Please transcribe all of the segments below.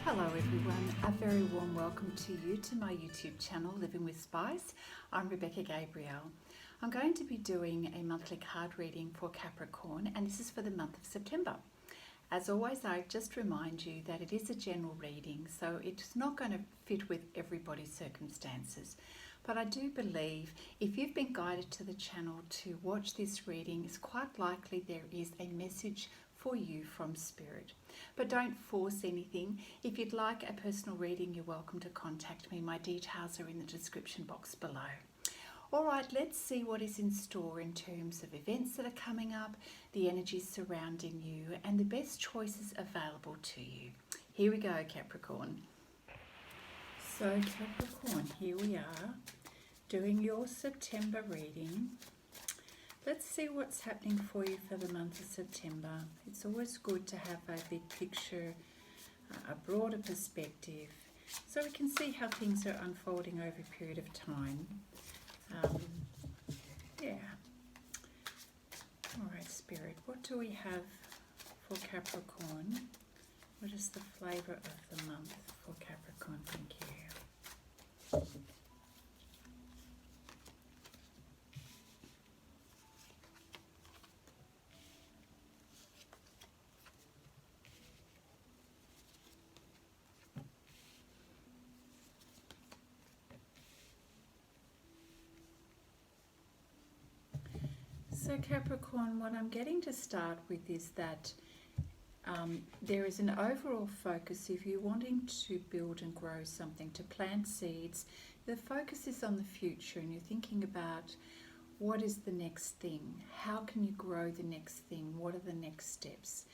Hello everyone, a very warm welcome to you to my YouTube channel Living with Spice. I'm Rebecca Gabriel. I'm going to be doing a monthly card reading for Capricorn, and this is for the month of September. As always, I just remind you that it is a general reading, so it's not going to fit with everybody's circumstances. But I do believe if you've been guided to the channel to watch this reading, it's quite likely there is a message for you from Spirit. But don't force anything. If you'd like a personal reading, you're welcome to contact me. My details are in the description box below. All right, let's see what is in store in terms of events that are coming up, the energies surrounding you, and the best choices available to you. Here we go, Capricorn. So Capricorn, here we are doing your September reading. Let's see what's happening for you for the month of September. It's always good to have a big picture, a broader perspective, so we can see how things are unfolding over a period of time. All right, Spirit, what do we have for Capricorn? What is the flavour of the month for Capricorn? Thank you. So Capricorn, what I'm getting to start with is that there is an overall focus. If you're wanting to build and grow something, to plant seeds, the focus is on the future, and you're thinking about what is the next thing? How can you grow the next thing? What are the next steps?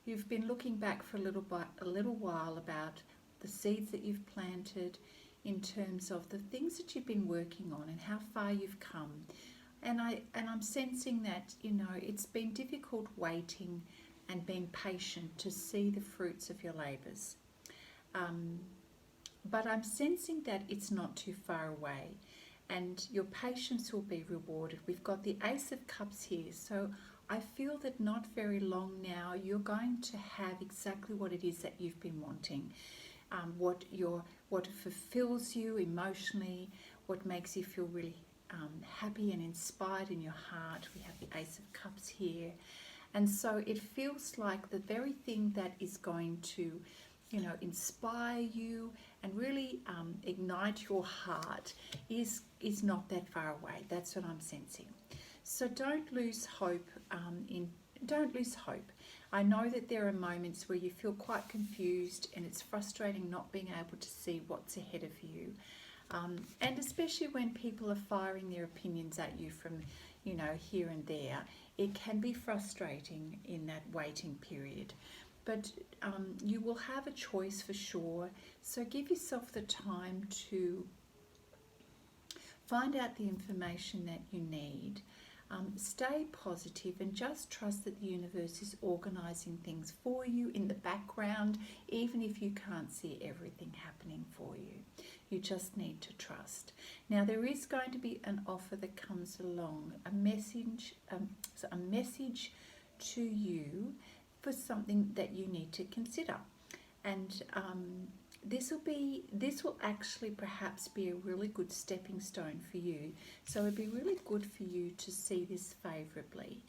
You've been looking back for a little while about the seeds that you've planted in terms of the things that you've been working on and how far you've come. And I'm sensing that, you know, it's been difficult waiting and being patient to see the fruits of your labours. But I'm sensing that it's not too far away, and your patience will be rewarded. We've got the Ace of Cups here, so I feel that not very long now you're going to have exactly what it is that you've been wanting. What fulfills you emotionally, what makes you feel really happy and inspired in your heart. We have the Ace of Cups here, and so it feels like the very thing that is going to, you know, inspire you and really ignite your heart is not that far away. That's what I'm sensing. So don't lose hope. Don't lose hope. I know that there are moments where you feel quite confused, and it's frustrating not being able to see what's ahead of you. And especially when people are firing their opinions at you from, you know, here and there, it can be frustrating in that waiting period. But you will have a choice for sure. So give yourself the time to find out the information that you need. Stay positive and just trust that the universe is organising things for you in the background, even if you can't see everything happening for you. You just need to trust. Now, there is going to be an offer that comes along, a message to you for something that you need to consider. And this will actually perhaps be a really good stepping stone for you. So it'd be really good for you to see this favourably.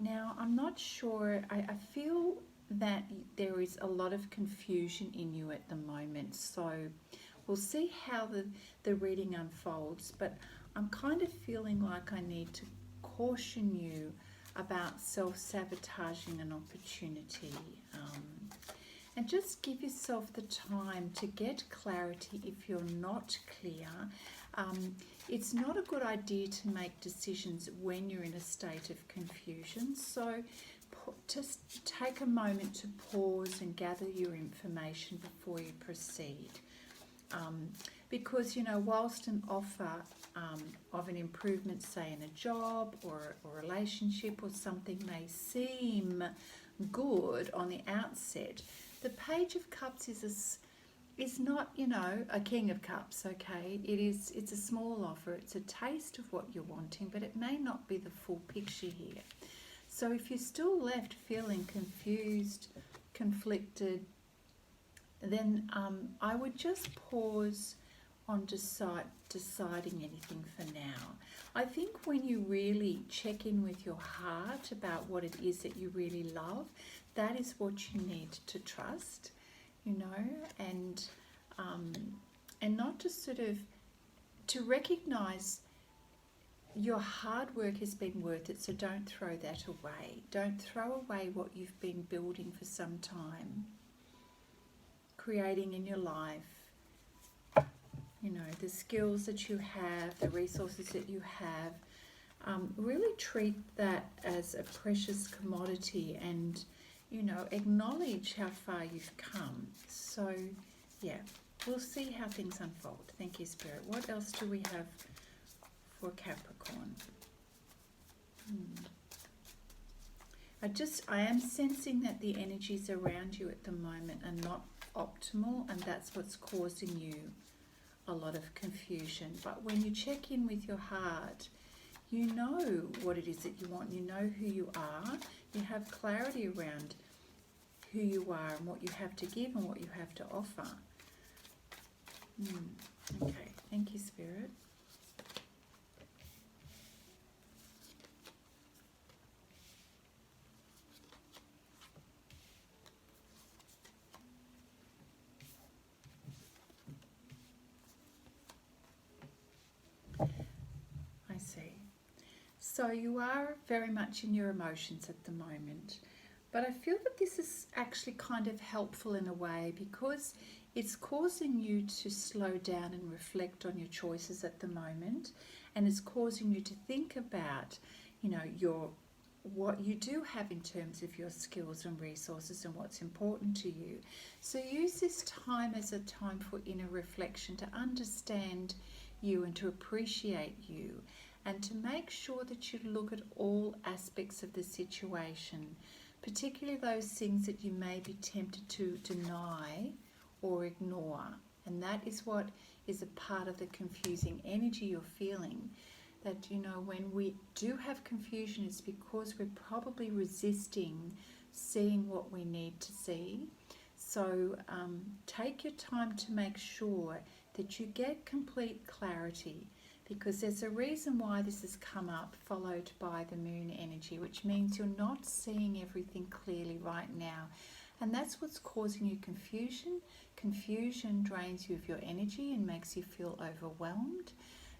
Now, I'm not sure. I feel that there is a lot of confusion in you at the moment. So we'll see how the reading unfolds. But I'm kind of feeling like I need to caution you about self-sabotaging an opportunity, and just give yourself the time to get clarity if you're not clear. It's not a good idea to make decisions when you're in a state of confusion, so just take a moment to pause and gather your information before you proceed. Because, you know, whilst an offer of an improvement, say in a job or a relationship or something, may seem good on the outset, the Page of Cups is not, you know, a King of Cups, okay? It's a small offer. It's a taste of what you're wanting, but it may not be the full picture here. So if you're still left feeling confused, conflicted, then I would just pause on deciding anything for now. I think when you really check in with your heart about what it is that you really love, that is what you need to trust, you know, and not to sort of, to recognize your hard work has been worth it, so don't throw that away. Don't throw away what you've been building for some time, creating in your life, you know, the skills that you have, the resources that you have. Really treat that as a precious commodity and, you know, acknowledge how far you've come. So, yeah, we'll see how things unfold. Thank you, Spirit. What else do we have for Capricorn? I am sensing that the energies around you at the moment are not optimal, and that's what's causing you a lot of confusion. But when you check in with your heart, you know what it is that you want. You know who you are. You have clarity around who you are and what you have to give and what you have to offer. Okay, thank you, Spirit. I see. So you are very much in your emotions at the moment, but I feel that this is actually kind of helpful in a way because it's causing you to slow down and reflect on your choices at the moment, and it's causing you to think about, you know, what you do have in terms of your skills and resources and what's important to you. So use this time as a time for inner reflection, to understand you and to appreciate you, and to make sure that you look at all aspects of the situation, particularly those things that you may be tempted to deny or ignore. And that is what is a part of the confusing energy you're feeling. That, you know, when we do have confusion, it's because we're probably resisting seeing what we need to see. So take your time to make sure that you get complete clarity, because there's a reason why this has come up, followed by the moon energy, which means you're not seeing everything clearly right now. And that's what's causing you confusion. Confusion drains you of your energy and makes you feel overwhelmed.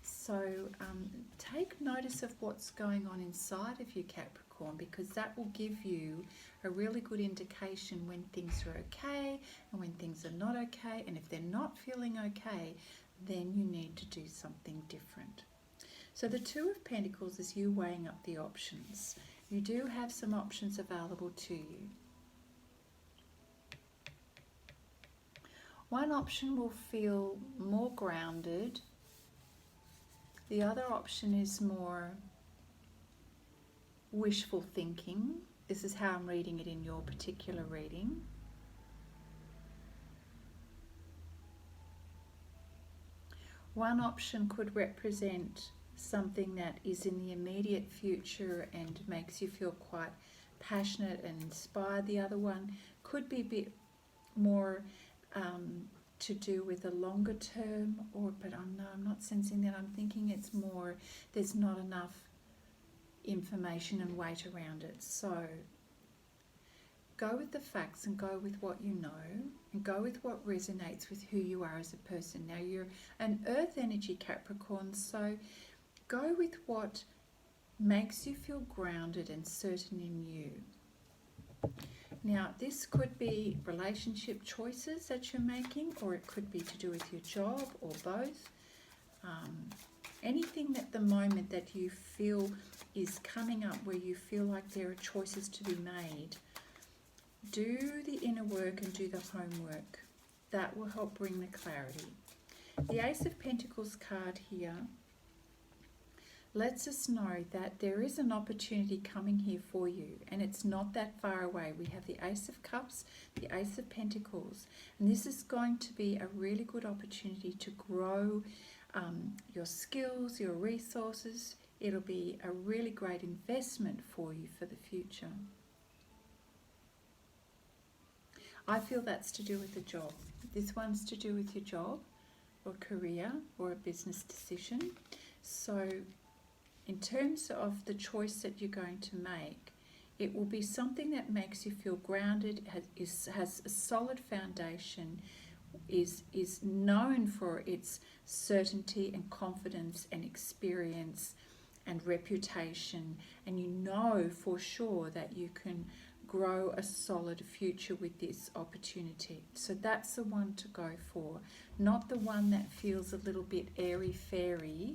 So take notice of what's going on inside of you, Capricorn, because that will give you a really good indication when things are okay and when things are not okay. And if they're not feeling okay, then you need to do something different. So the Two of Pentacles is you weighing up the options. You do have some options available to you. One option will feel more grounded. The other option is more wishful thinking. This is how I'm reading it in your particular reading. One option could represent something that is in the immediate future and makes you feel quite passionate and inspired. The other one could be a bit more to do with a longer term, but I'm not sensing that. I'm thinking it's more, there's not enough information and weight around it. So go with the facts and go with what you know, and go with what resonates with who you are as a person. Now, you're an earth energy, Capricorn, so go with what makes you feel grounded and certain in you. Now, this could be relationship choices that you're making, or it could be to do with your job, or both. Anything at the moment that you feel is coming up where you feel like there are choices to be made, do the inner work and do the homework. That will help bring the clarity. The Ace of Pentacles card here lets us know that there is an opportunity coming here for you, and it's not that far away. We have the Ace of Cups, the Ace of Pentacles, and this is going to be a really good opportunity to grow your skills, your resources, It'll be a really great investment for you for the future. I feel that's to do with the job. This one's to do with your job or career or a business decision. So in terms of the choice that you're going to make, it will be something that makes you feel grounded, has a solid foundation, is known for its certainty and confidence and experience and reputation, and you know for sure that you can grow a solid future with this opportunity. So that's the one to go for, not the one that feels a little bit airy-fairy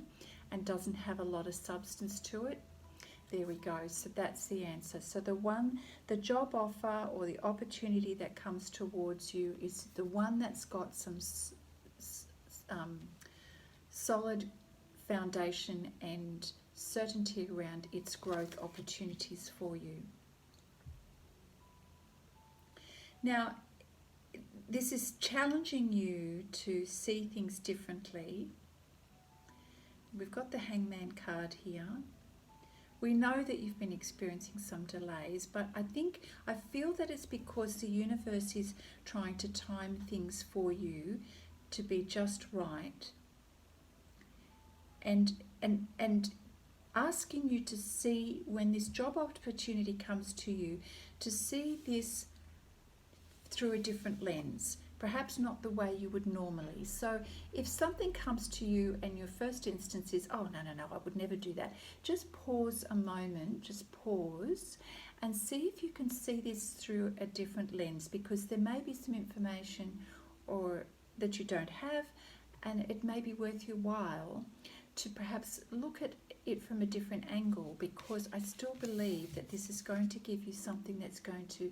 and doesn't have a lot of substance to it. There we go. So that's the answer. So the job offer or the opportunity that comes towards you is the one that's got some solid foundation and certainty around its growth opportunities for you. Now, this is challenging you to see things differently. We've got the Hangman card here. We know that you've been experiencing some delays, but I feel that it's because the universe is trying to time things for you to be just right, and asking you to see, when this job opportunity comes to you, to see this through a different lens, perhaps not the way you would normally. So if something comes to you and your first instance is, oh, no, I would never do that, just pause a moment, just pause and see if you can see this through a different lens, because there may be some information or that you don't have, and it may be worth your while to perhaps look at it from a different angle, because I still believe that this is going to give you something that's going to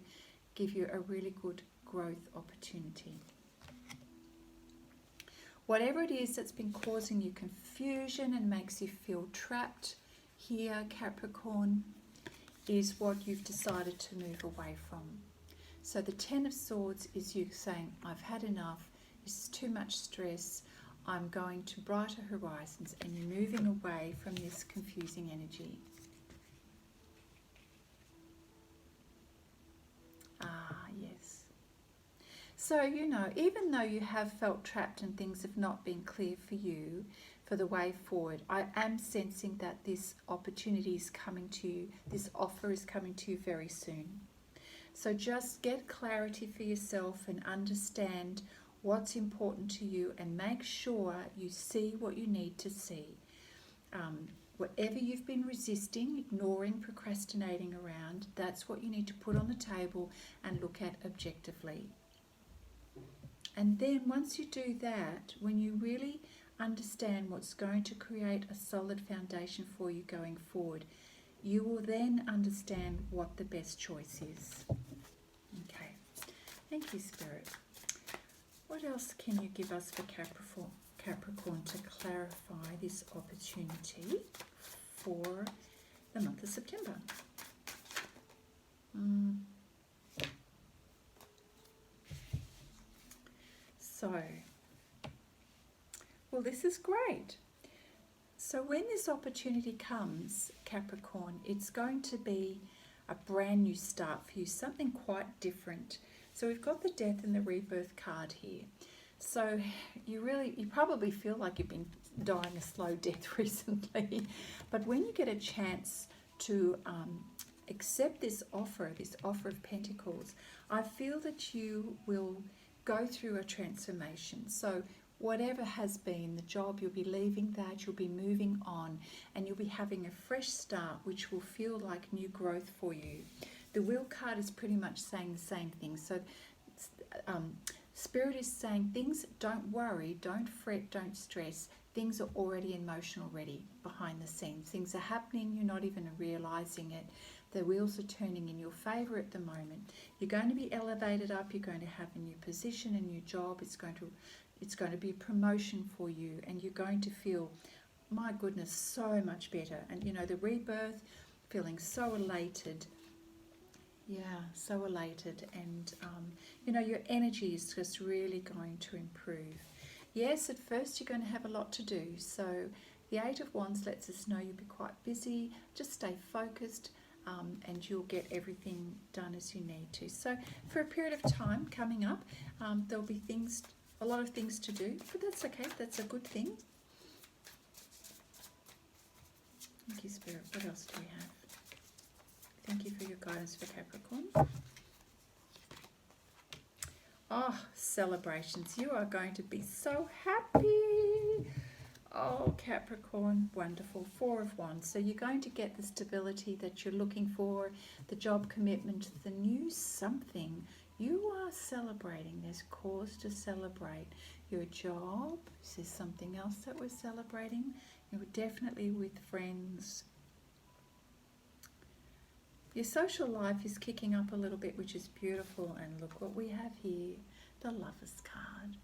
give you a really good growth opportunity. Whatever it is that's been causing you confusion and makes you feel trapped here, Capricorn, is what you've decided to move away from. So the Ten of Swords is you saying, I've had enough, this is too much stress, I'm going to brighter horizons, and you're moving away from this confusing energy. Yes. So, even though you have felt trapped and things have not been clear for you for the way forward, I am sensing that this opportunity is coming to you, this offer is coming to you very soon. So just get clarity for yourself and understand what's important to you, and make sure you see what you need to see. Whatever you've been resisting, ignoring, procrastinating around, that's what you need to put on the table and look at objectively. And then once you do that, when you really understand what's going to create a solid foundation for you going forward, you will then understand what the best choice is. Okay, thank you, Spirit. What else can you give us for Capricorn to clarify this opportunity for the month of September? Well, this is great. So when this opportunity comes, Capricorn, it's going to be a brand new start for you, something quite different. So we've got the Death and the Rebirth card here. So you probably feel like you've been dying a slow death recently, but when you get a chance to accept this offer of Pentacles, I feel that you will go through a transformation. So whatever has been the job, you'll be leaving that, you'll be moving on, and you'll be having a fresh start, which will feel like new growth for you. The Wheel card is pretty much saying the same thing. So Spirit is saying things, don't worry, don't fret, don't stress. Things are already in motion already behind the scenes. Things are happening, you're not even realizing it. The wheels are turning in your favor at the moment. You're going to be elevated up, you're going to have a new position, a new job. It's going to be a promotion for you, and you're going to feel, my goodness, so much better. And the rebirth, feeling so elated. Yeah, so elated, and your energy is just really going to improve. Yes, at first you're going to have a lot to do, so The Eight of Wands lets us know you'll be quite busy. Just stay focused and you'll get everything done as you need to. So for a period of time coming up, there'll be a lot of things to do, but that's okay. That's a good thing. Thank you, Spirit. What else do we have? Thank you for your guidance for Capricorn. Oh, celebrations. You are going to be so happy. Oh, Capricorn, wonderful. Four of Wands. So you're going to get the stability that you're looking for, the job commitment, the new something. You are celebrating. There's cause to celebrate. Your job. Is there something else that we're celebrating? You're definitely with friends. Your social life is kicking up a little bit, which is beautiful. And look what we have here, the Lover's card.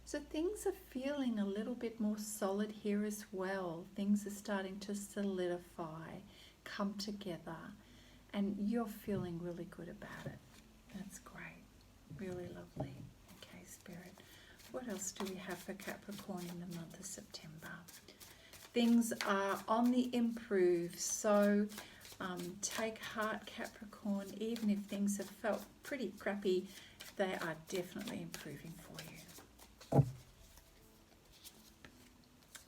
So things are feeling a little bit more solid here as well. Things are starting to solidify, come together, and you're feeling really good about it. That's great. Really lovely. Okay, Spirit. What else do we have for Capricorn in the month of September? Things are on the improve, so take heart, Capricorn. Even if things have felt pretty crappy, they are definitely improving for you.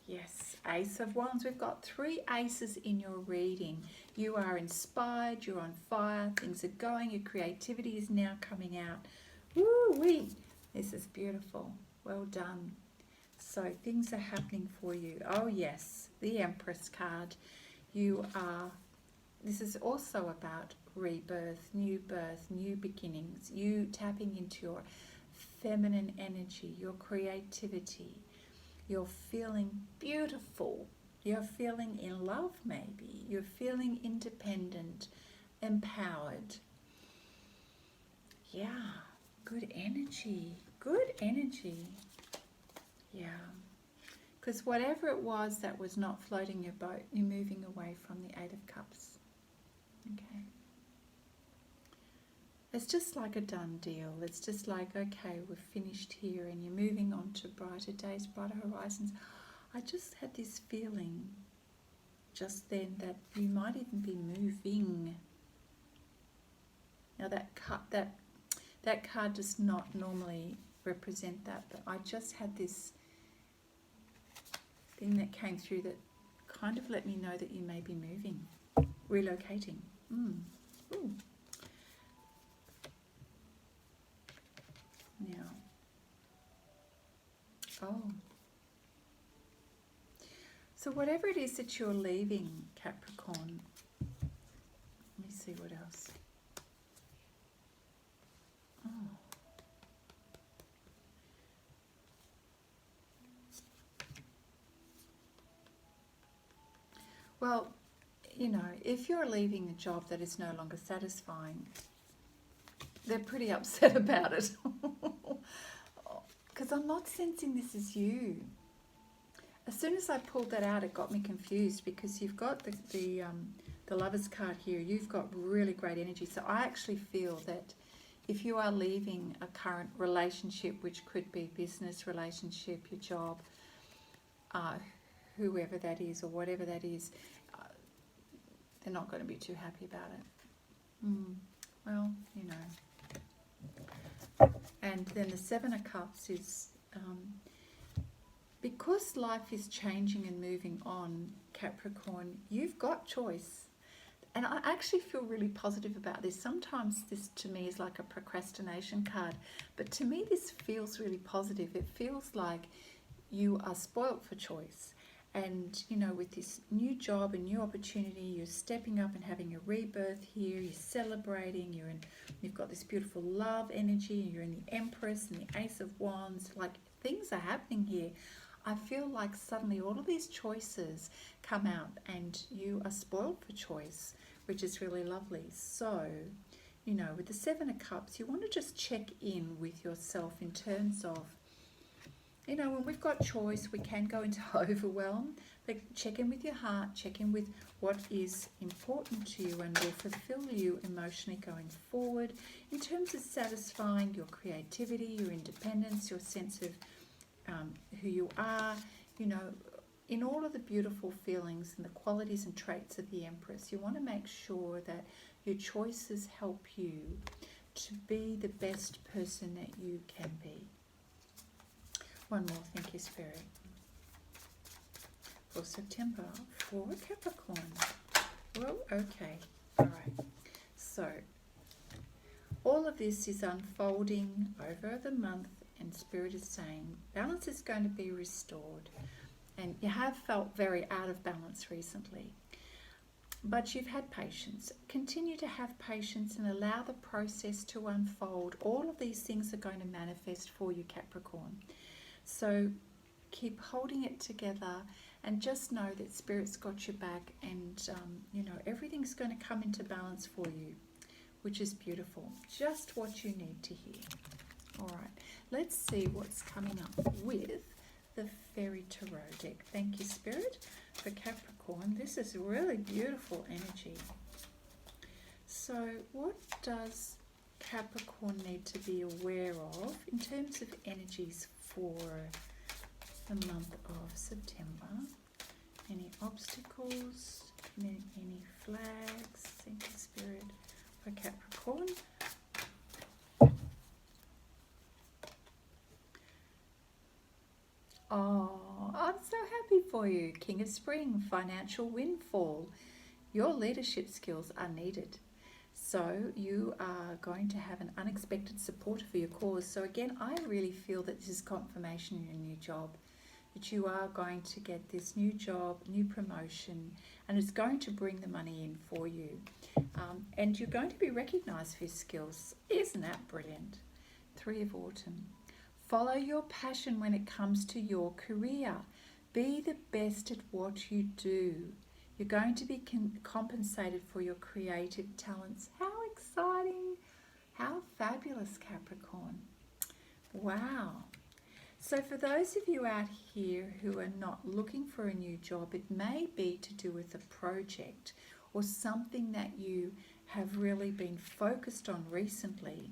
Yes, Ace of Wands. We've got 3 aces in your reading. You are inspired, you're on fire, things are going, your creativity is now coming out. Woo-wee! This is beautiful. Well done. So things are happening for you. Oh yes, the Empress card. This is also about rebirth, new birth, new beginnings. You tapping into your feminine energy, your creativity. You're feeling beautiful. You're feeling in love maybe. You're feeling independent, empowered. Yeah, good energy. Good energy. Yeah. Because whatever it was that was not floating your boat, you're moving away from the Eight of Cups. Okay. It's just like a done deal. It's just like, okay, we've finished here and you're moving on to brighter days, brighter horizons. I just had this feeling just then that you might even be moving. Now that card does not normally represent that, but I just had this thing that came through that kind of let me know that you may be moving, relocating. Ooh. Now, so whatever it is that you're leaving, Capricorn, let me see what else. Well, you know, if you're leaving a job that is no longer satisfying, they're pretty upset about it. Because I'm not sensing this as you. As soon as I pulled that out, it got me confused because you've got the Lover's card here. You've got really great energy. So I actually feel that if you are leaving a current relationship, which could be business relationship, your job, whoever that is or whatever that is, they're not going to be too happy about it. Well, you know. And then the Seven of Cups is, because life is changing and moving on, Capricorn, you've got choice. And I actually feel really positive about this. Sometimes this to me is like a procrastination card, but to me this feels really positive. It feels like you are spoilt for choice. And, you know, with this new job and new opportunity, you're stepping up and having a rebirth here. You're celebrating. You've got this beautiful love energy. You're in the Empress and the Ace of Wands. Like, things are happening here. I feel like suddenly all of these choices come out and you are spoiled for choice, which is really lovely. So, you know, with the Seven of Cups, you want to just check in with yourself in terms of, you know, when we've got choice, we can go into overwhelm, but check in with your heart, check in with what is important to you and will fulfill you emotionally going forward in terms of satisfying your creativity, your independence, your sense of who you are. You know, in all of the beautiful feelings and the qualities and traits of the Empress, you want to make sure that your choices help you to be the best person that you can be. One more, thank you, Spirit. For September, for Capricorn. Well, okay, all right. So, all of this is unfolding over the month, and Spirit is saying balance is going to be restored. And you have felt very out of balance recently, but you've had patience. Continue to have patience and allow the process to unfold. All of these things are going to manifest for you, Capricorn. So keep holding it together and just know that Spirit's got your back, and everything's going to come into balance for you, which is beautiful. Just what you need to hear. All right, let's see what's coming up with the Fairy Tarot deck. Thank you, Spirit, for Capricorn. This is really beautiful energy. So what does Capricorn need to be aware of in terms of energies for the month of September? Any obstacles? Any flags? Thank you, Spirit, for Capricorn. Oh, I'm so happy for you. King of Spring, financial windfall. Your leadership skills are needed. So you are going to have an unexpected supporter for your cause. So again, I really feel that this is confirmation in your new job, that you are going to get this new job, new promotion, and it's going to bring the money in for you. And you're going to be recognized for your skills. Isn't that brilliant? Three of Autumn. Follow your passion when it comes to your career. Be the best at what you do. You're going to be compensated for your creative talents. How exciting! How fabulous, Capricorn. Wow. So for those of you out here who are not looking for a new job, it may be to do with a project or something that you have really been focused on recently.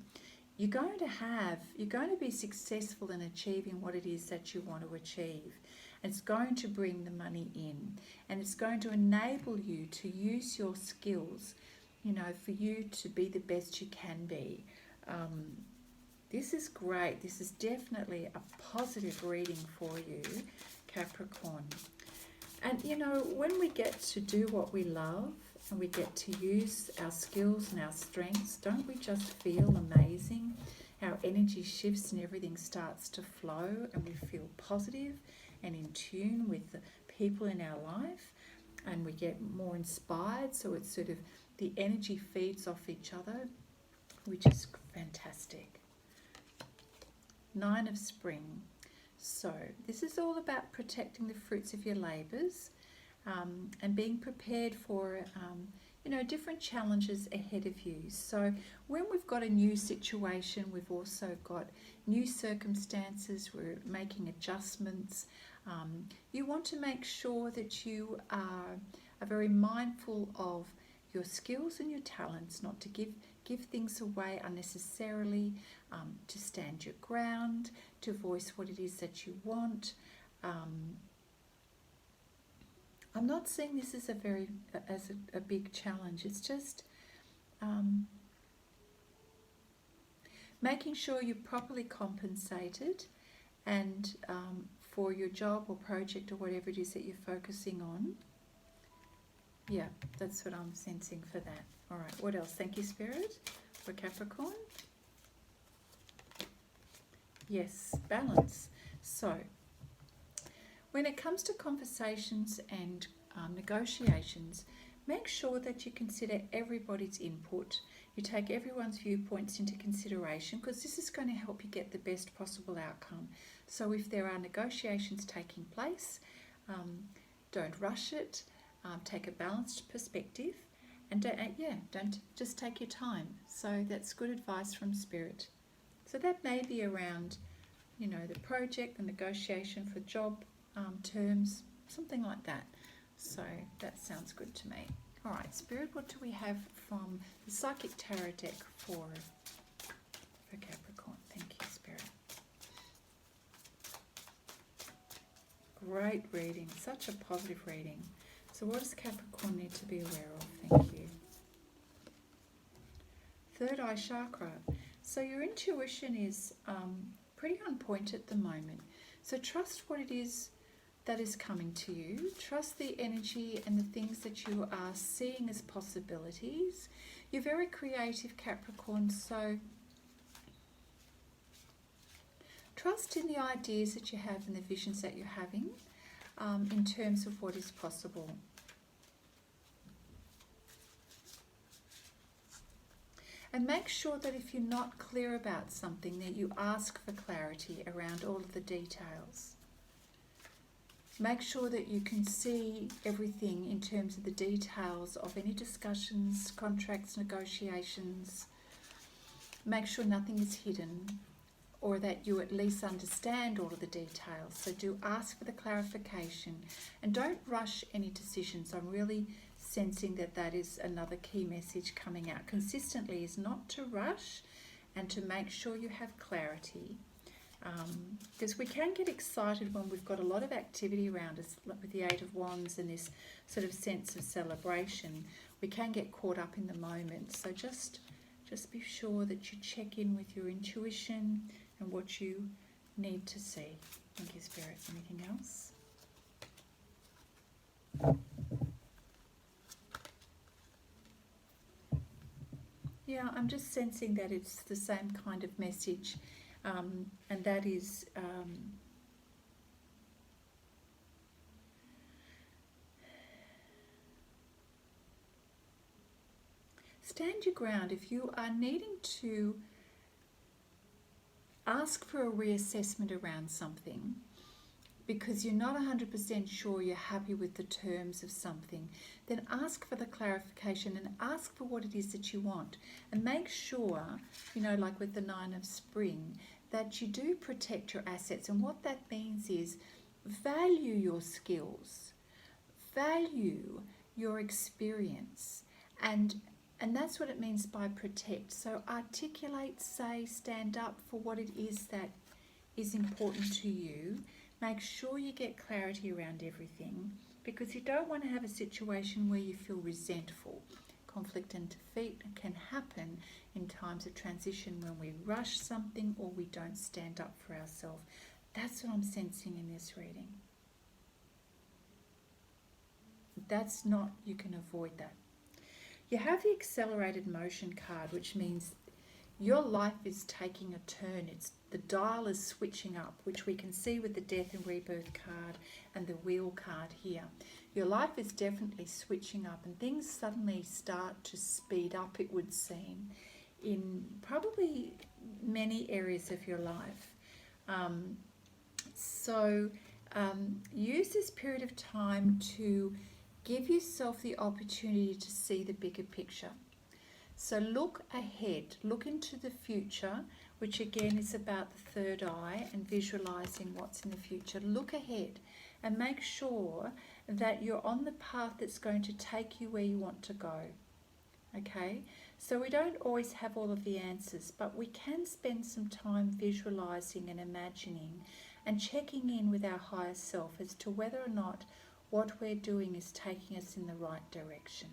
You're going to be successful in achieving what it is that you want to achieve. It's going to bring the money in, and it's going to enable you to use your skills, for you to be the best you can be. This is great. This is definitely a positive reading for you, Capricorn. And when we get to do what we love and we get to use our skills and our strengths, don't we just feel amazing? Our energy shifts and everything starts to flow, and we feel positive and in tune with the people in our life, and we get more inspired. So it's sort of the energy feeds off each other, which is fantastic. Nine of Spring. So this is all about protecting the fruits of your labours, and being prepared for different challenges ahead of you. So when we've got a new situation, we've also got new circumstances, we're making adjustments. You want to make sure that you are very mindful of your skills and your talents, not to give things away unnecessarily, to stand your ground, to voice what it is that you want. I'm not seeing this as a big challenge. It's just making sure you're properly compensated, and for your job or project or whatever it is that you're focusing on. Yeah, that's what I'm sensing for that. All right, what else? Thank you, Spirit, for Capricorn. Yes, balance. So when it comes to conversations and negotiations, make sure that you consider everybody's input. You take everyone's viewpoints into consideration, because this is going to help you get the best possible outcome. So if there are negotiations taking place, don't rush it. Take a balanced perspective, and don't just take your time. So that's good advice from Spirit. So that may be around, the project, the negotiation for job terms, something like that. So that sounds good to me. All right, Spirit, what do we have from the Psychic Tarot deck for Capricorn? Thank you, Spirit. Great reading, such a positive reading. So what does Capricorn need to be aware of? Thank you. Third eye chakra. So your intuition is pretty on point at the moment. So trust what it is that is coming to you. Trust the energy and the things that you are seeing as possibilities. You're very creative, Capricorn, so trust in the ideas that you have and the visions that you're having in terms of what is possible. And make sure that if you're not clear about something, that you ask for clarity around all of the details. Make sure that you can see everything in terms of the details of any discussions, contracts, negotiations. Make sure nothing is hidden, or that you at least understand all of the details. So do ask for the clarification and don't rush any decisions. I'm really sensing that that is another key message coming out consistently, is not to rush and to make sure you have clarity. Because we can get excited when we've got a lot of activity around us, like with the Eight of Wands and this sort of sense of celebration. We can get caught up in the moment. So just be sure that you check in with your intuition and what you need to see. Thank you, Spirit. Anything else? Yeah, I'm just sensing that it's the same kind of message. And that is stand your ground. If you are needing to ask for a reassessment around something because you're not 100% sure you're happy with the terms of something, then ask for the clarification and ask for what it is that you want. And make sure, you know, like with the Nine of Spring, that you do protect your assets. And what that means is value your skills, value your experience, and that's what it means by protect. So articulate, say, stand up for what it is that is important to you. Make sure you get clarity around everything, because you don't want to have a situation where you feel resentful. Conflict and defeat can happen in times of transition when we rush something or we don't stand up for ourselves. That's what I'm sensing in this reading. That's not, you can avoid that. You have the accelerated motion card, which means your life is taking a turn. The dial is switching up, which we can see with the death and rebirth card and the wheel card here. Your life is definitely switching up, and things suddenly start to speed up, it would seem, in probably many areas of your life. Use this period of time to give yourself the opportunity to see the bigger picture. So look ahead, look into the future, which again is about the third eye and visualizing what's in the future. Look ahead and make sure that you're on the path that's going to take you where you want to go. Okay, so we don't always have all of the answers, but we can spend some time visualizing and imagining and checking in with our higher self as to whether or not what we're doing is taking us in the right direction.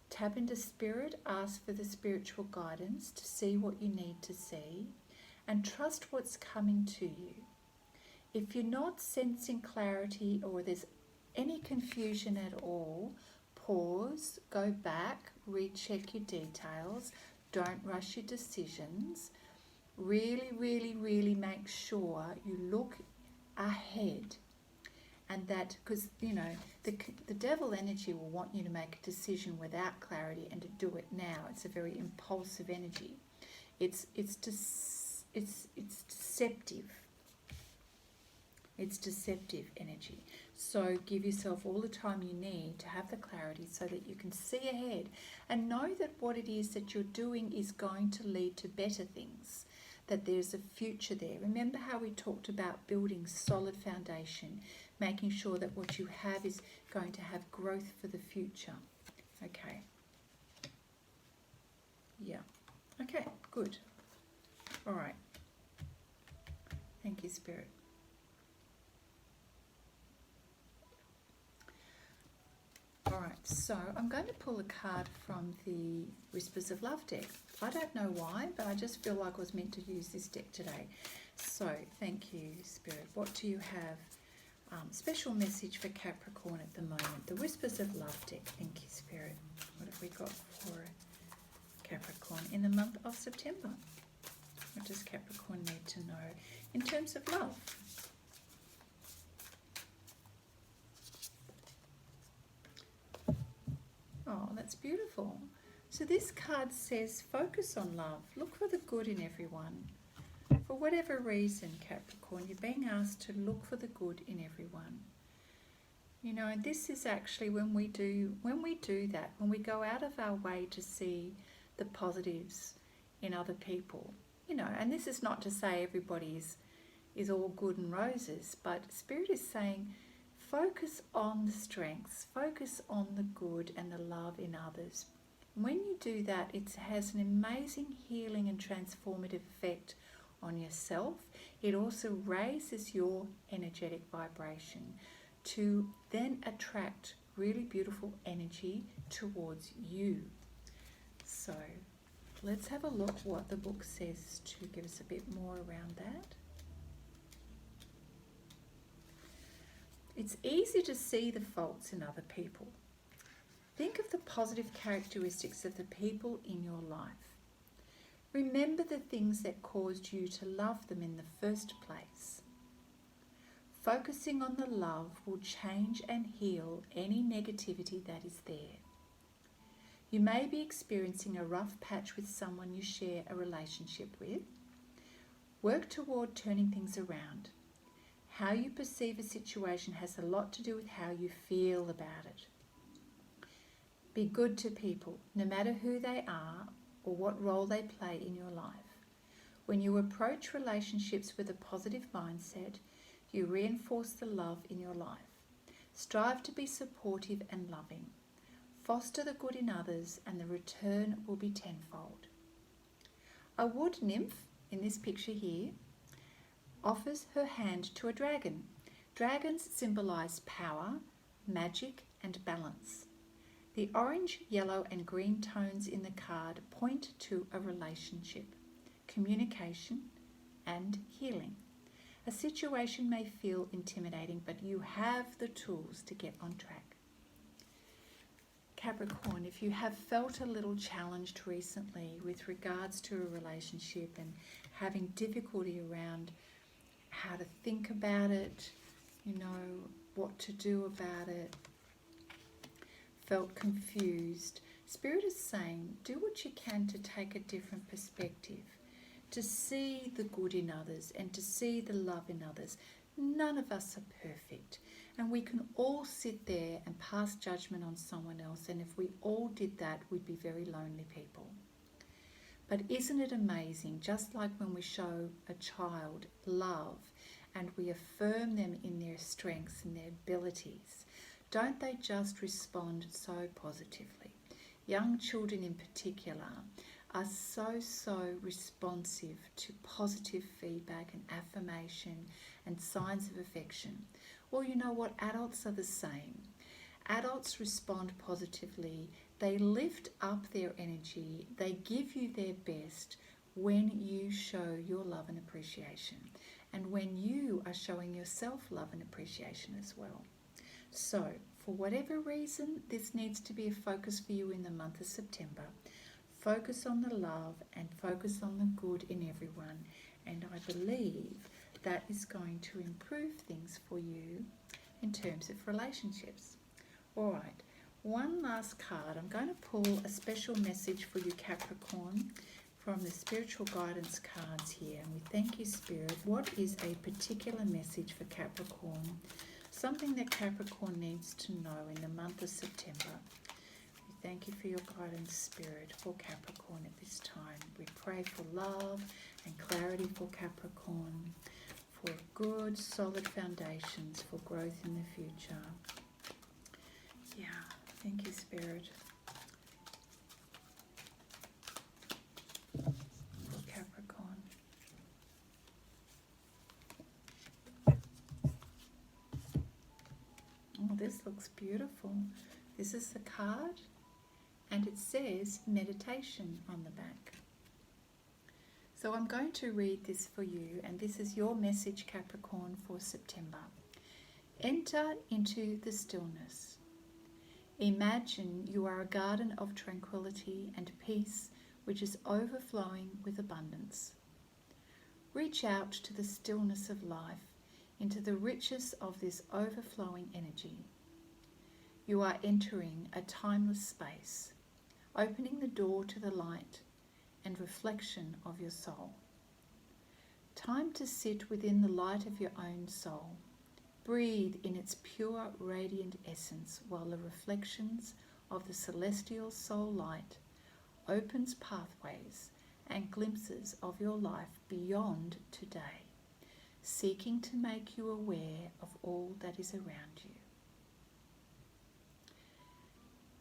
Tap into spirit, ask for the spiritual guidance to see what you need to see, and trust what's coming to you. If you're not sensing clarity or there's any confusion at all, pause, go back, recheck your details, don't rush your decisions. Really, really, really make sure you look ahead. And that, because, you know, the devil energy will want you to make a decision without clarity and to do it now. It's a very impulsive energy. It's deceptive. It's deceptive energy. So give yourself all the time you need to have the clarity so that you can see ahead and know that what it is that you're doing is going to lead to better things, that there's a future there. Remember how we talked about building solid foundation, making sure that what you have is going to have growth for the future. Okay. Yeah. Okay, good. All right. Thank you, Spirit. Alright, so I'm going to pull a card from the Whispers of Love deck. I don't know why, but I just feel like I was meant to use this deck today. So, thank you, Spirit. What do you have? Special message for Capricorn at the moment. The Whispers of Love deck. Thank you, Spirit. What have we got for Capricorn in the month of September? What does Capricorn need to know in terms of love? Oh, that's beautiful. So this card says focus on love. Look for the good in everyone. For whatever reason, Capricorn, you're being asked to look for the good in everyone. You know, and this is actually when we do that, when we go out of our way to see the positives in other people. You know, and this is not to say everybody is all good and roses, but Spirit is saying focus on the strengths, focus on the good and the love in others. When you do that, it has an amazing healing and transformative effect on yourself. It also raises your energetic vibration to then attract really beautiful energy towards you. So let's have a look what the book says to give us a bit more around that. It's easy to see the faults in other people. Think of the positive characteristics of the people in your life. Remember the things that caused you to love them in the first place. Focusing on the love will change and heal any negativity that is there. You may be experiencing a rough patch with someone you share a relationship with. Work toward turning things around. How you perceive a situation has a lot to do with how you feel about it. Be good to people, no matter who they are or what role they play in your life. When you approach relationships with a positive mindset, you reinforce the love in your life. Strive to be supportive and loving. Foster the good in others and the return will be tenfold. A wood nymph, in this picture here, offers her hand to a dragon. Dragons symbolize power, magic, and balance. The orange, yellow, and green tones in the card point to a relationship, communication, and healing. A situation may feel intimidating, but you have the tools to get on track. Capricorn, if you have felt a little challenged recently with regards to a relationship and having difficulty around how to think about it, you know, what to do about it, felt confused, Spirit is saying do what you can to take a different perspective, to see the good in others and to see the love in others. None of us are perfect, and we can all sit there and pass judgment on someone else, and if we all did that, we'd be very lonely people. But isn't it amazing, just like when we show a child love and we affirm them in their strengths and their abilities, don't they just respond so positively? Young children in particular are so responsive to positive feedback and affirmation and signs of affection. Well, you know what? Adults are the same. Adults respond positively. They lift up their energy. They give you their best when you show your love and appreciation, and when you are showing yourself love and appreciation as well. So, for whatever reason, this needs to be a focus for you in the month of September. Focus on the love and focus on the good in everyone. And I believe that is going to improve things for you in terms of relationships. All right, one last card. I'm going to pull a special message for you, Capricorn, from the spiritual guidance cards here. And we thank you, Spirit. What is a particular message for Capricorn? Something that Capricorn needs to know in the month of September. We thank you for your guidance, Spirit, for Capricorn at this time. We pray for love and clarity for Capricorn, for good, solid foundations for growth in the future. Yeah, thank you, Spirit. For Capricorn. Oh, this looks beautiful. This is the card, and it says meditation on the back. So I'm going to read this for you, and this is your message, Capricorn, for September. Enter into the stillness. Imagine you are a garden of tranquility and peace which is overflowing with abundance. Reach out to the stillness of life, into the riches of this overflowing energy. You are entering a timeless space, opening the door to the light and reflection of your soul. Time to sit within the light of your own soul. Breathe in its pure, radiant essence while the reflections of the celestial soul light opens pathways and glimpses of your life beyond today, seeking to make you aware of all that is around you.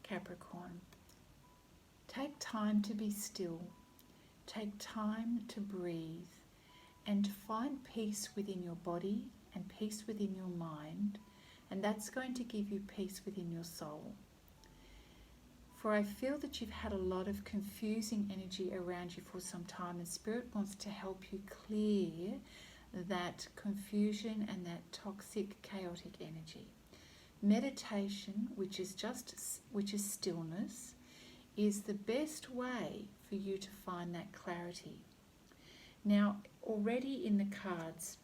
Capricorn, take time to be still. Take time to breathe and to find peace within your body and peace within your mind, and that's going to give you peace within your soul. For I feel that you've had a lot of confusing energy around you for some time, and Spirit wants to help you clear that confusion and that toxic, chaotic energy. Meditation, which is stillness, is the best way for you to find that clarity. Now, already in the cards,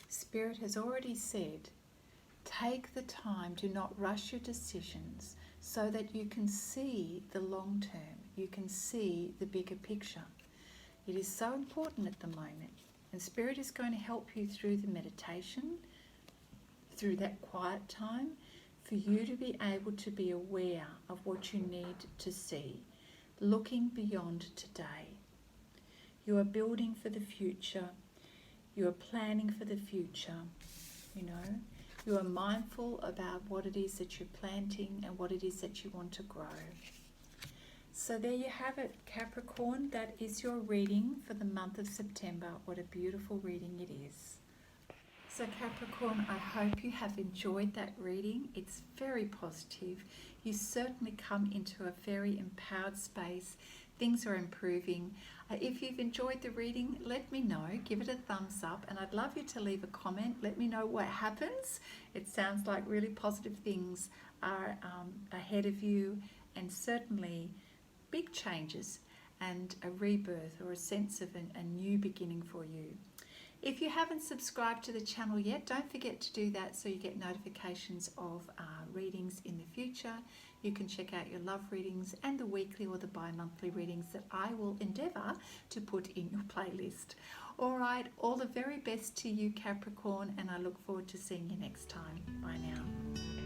Spirit has already said, take the time, do not rush your decisions, so that you can see the long term, you can see the bigger picture. It is so important at the moment, and Spirit is going to help you through the meditation, through that quiet time, for you to be able to be aware of what you need to see, looking beyond today. You are building for the future. You are planning for the future. You are mindful about what it is that you're planting and what it is that you want to grow. So there you have it, Capricorn. That is your reading for the month of September. What a beautiful reading it is. So Capricorn, I hope you have enjoyed that reading. It's very positive. You certainly come into a very empowered space. Things are improving. If you've enjoyed the reading, let me know. Give it a thumbs up, and I'd love you to leave a comment. Let me know what happens. It sounds like really positive things are ahead of you, and certainly big changes and a rebirth or a sense of a new beginning for you. If you haven't subscribed to the channel yet, don't forget to do that so you get notifications of readings in the future. You can check out your love readings and the weekly or the bi-monthly readings that I will endeavour to put in your playlist. All right, all the very best to you, Capricorn, and I look forward to seeing you next time. Bye now.